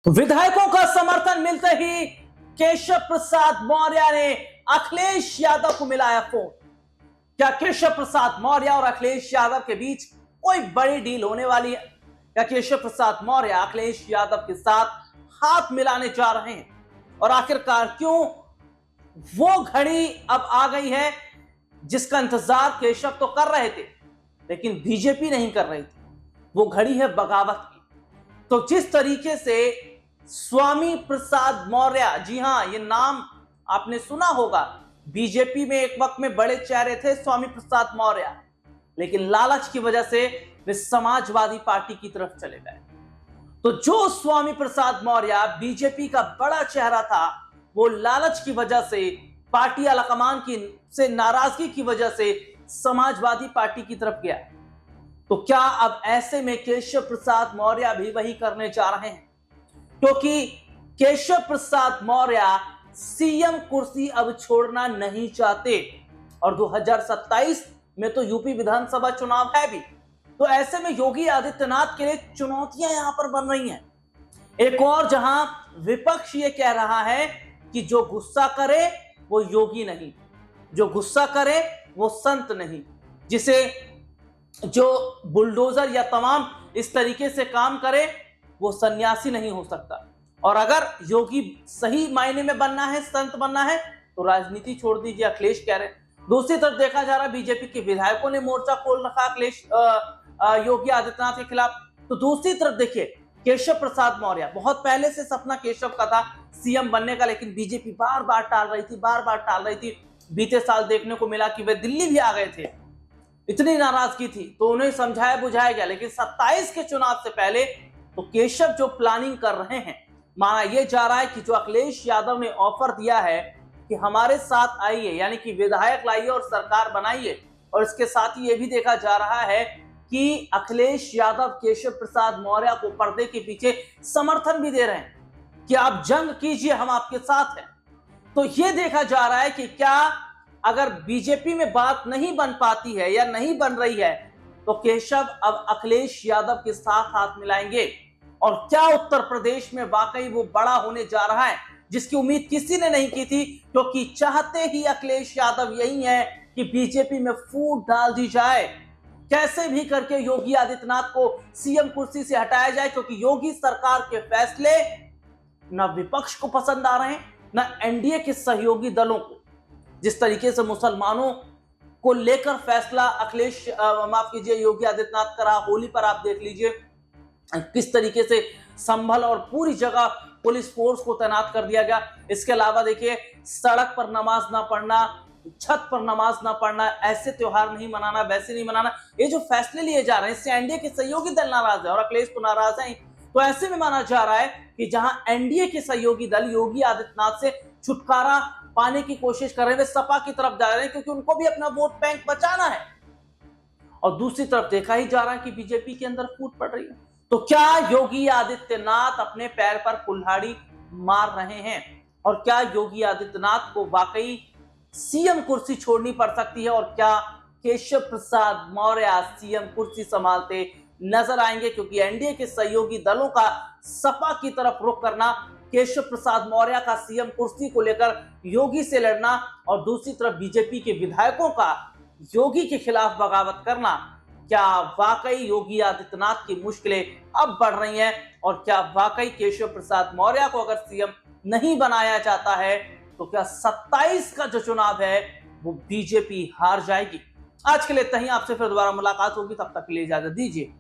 विधायकों का समर्थन मिलते ही केशव प्रसाद मौर्य ने अखिलेश यादव को मिलाया फोन। क्या केशव प्रसाद मौर्य और अखिलेश यादव के बीच कोई बड़ी डील होने वाली है? क्या केशव प्रसाद मौर्य अखिलेश यादव के साथ हाथ मिलाने जा रहे हैं? और आखिरकार क्यों वो घड़ी अब आ गई है जिसका इंतजार केशव तो कर रहे थे लेकिन बीजेपी नहीं कर रही थी? वो घड़ी है बगावत की। तो जिस तरीके से स्वामी प्रसाद मौर्य, जी हां, ये नाम आपने सुना होगा। बीजेपी में एक वक्त में बड़े चेहरे थे स्वामी प्रसाद मौर्य, लेकिन लालच की वजह से वे समाजवादी पार्टी की तरफ चले गए। तो जो स्वामी प्रसाद मौर्य बीजेपी का बड़ा चेहरा था, वो लालच की वजह से, पार्टी आलाकमान की से नाराजगी की वजह से समाजवादी पार्टी की तरफ गया। तो क्या अब ऐसे में केशव प्रसाद मौर्य भी वही करने जा रहे हैं? क्योंकि केशव प्रसाद मौर्य सीएम कुर्सी अब छोड़ना नहीं चाहते और 2027 में तो यूपी विधानसभा चुनाव है भी। तो ऐसे में योगी आदित्यनाथ के लिए चुनौतियां यहां पर बन रही हैं। एक और जहां विपक्ष ये कह रहा है कि जो गुस्सा करे वो योगी नहीं, जो गुस्सा करे वो संत नहीं, जिसे जो बुलडोजर या तमाम इस तरीके से काम करे वो सन्यासी नहीं हो सकता। और अगर योगी सही मायने में बनना है, संत बनना है, तो राजनीति छोड़ दीजिए, अखिलेश कह रहे हैं। दूसरी तरफ देखा जा रहा है बीजेपी के विधायकों ने मोर्चा खोल रखा अखिलेश योगी आदित्यनाथ के खिलाफ। तो दूसरी तरफ देखिए केशव प्रसाद मौर्य, बहुत पहले से सपना केशव का था सीएम बनने का, लेकिन बीजेपी बार बार टाल रही थी। बीते साल देखने को मिला कि वे दिल्ली भी आ गए थे, इतनी नाराजगी थी, तो उन्हें समझाया बुझाया गया। लेकिन 27 के चुनाव से पहले तो केशव जो प्लानिंग कर रहे हैं, माना यह जा रहा है कि जो अखिलेश यादव ने ऑफर दिया है कि हमारे साथ आइए, यानी कि विधायक लाइए और सरकार बनाइए, और इसके साथ ही यह भी देखा जा रहा है कि अखिलेश यादव केशव प्रसाद मौर्य को पर्दे के पीछे समर्थन भी दे रहे हैं कि आप जंग कीजिए, हम आपके साथ हैं। तो यह देखा जा रहा है कि क्या अगर बीजेपी में बात नहीं बन पाती है या नहीं बन रही है, तो केशव अब अखिलेश यादव के साथ हाथ मिलाएंगे। और क्या उत्तर प्रदेश में वाकई वो बड़ा होने जा रहा है जिसकी उम्मीद किसी ने नहीं की थी, क्योंकि चाहते ही अखिलेश यादव यही है कि बीजेपी में फूट डाल दी जाए, कैसे भी करके योगी आदित्यनाथ को सीएम कुर्सी से हटाया जाए। क्योंकि योगी सरकार के फैसले न विपक्ष को पसंद आ रहे हैं, न एनडीए के सहयोगी दलों को। जिस तरीके से मुसलमानों को लेकर फैसला अखिलेश माफ कीजिए योगी आदित्यनाथ करा, होली पर आप देख लीजिए किस तरीके से संभल और पूरी जगह पुलिस फोर्स को तैनात कर दिया गया। इसके अलावा देखिए सड़क पर नमाज ना पढ़ना, छत पर नमाज ना पढ़ना, ऐसे त्योहार नहीं मनाना, वैसे नहीं मनाना, ये जो फैसले लिए जा रहे हैं इससे एनडीए के सहयोगी दल नाराज है और अखिलेश तो नाराज है। तो ऐसे में माना जा रहा है कि जहां एनडीए के सहयोगी दल योगी आदित्यनाथ से छुटकारा पाने की कोशिश कर रहे हैं, वे सपा की तरफ जा रहे हैं, क्योंकि उनको भी अपना वोट बैंक बचाना है। और दूसरी तरफ देखा ही जा रहा है कि बीजेपी के अंदर फूट पड़ रही है। तो क्या योगी आदित्यनाथ अपने पैर पर कुल्हाड़ी मार रहे हैं? और क्या योगी आदित्यनाथ को वाकई सीएम कुर्सी छोड़नी पड़ सकती है? और क्या केशव प्रसाद मौर्य सीएम कुर्सी संभालते नजर आएंगे? क्योंकि एनडीए के सहयोगी दलों का सपा की तरफ रुख करना, केशव प्रसाद मौर्य का सीएम कुर्सी को लेकर योगी से लड़ना, और दूसरी तरफ बीजेपी के विधायकों का योगी के खिलाफ बगावत करना, क्या वाकई योगी आदित्यनाथ की मुश्किलें अब बढ़ रही हैं? और क्या वाकई केशव प्रसाद मौर्य को अगर सीएम नहीं बनाया जाता है तो क्या 27 का जो चुनाव है वो बीजेपी हार जाएगी? आज के लिए इतना ही, आपसे फिर दोबारा मुलाकात होगी, तब तक के लिए इजाजत दीजिए।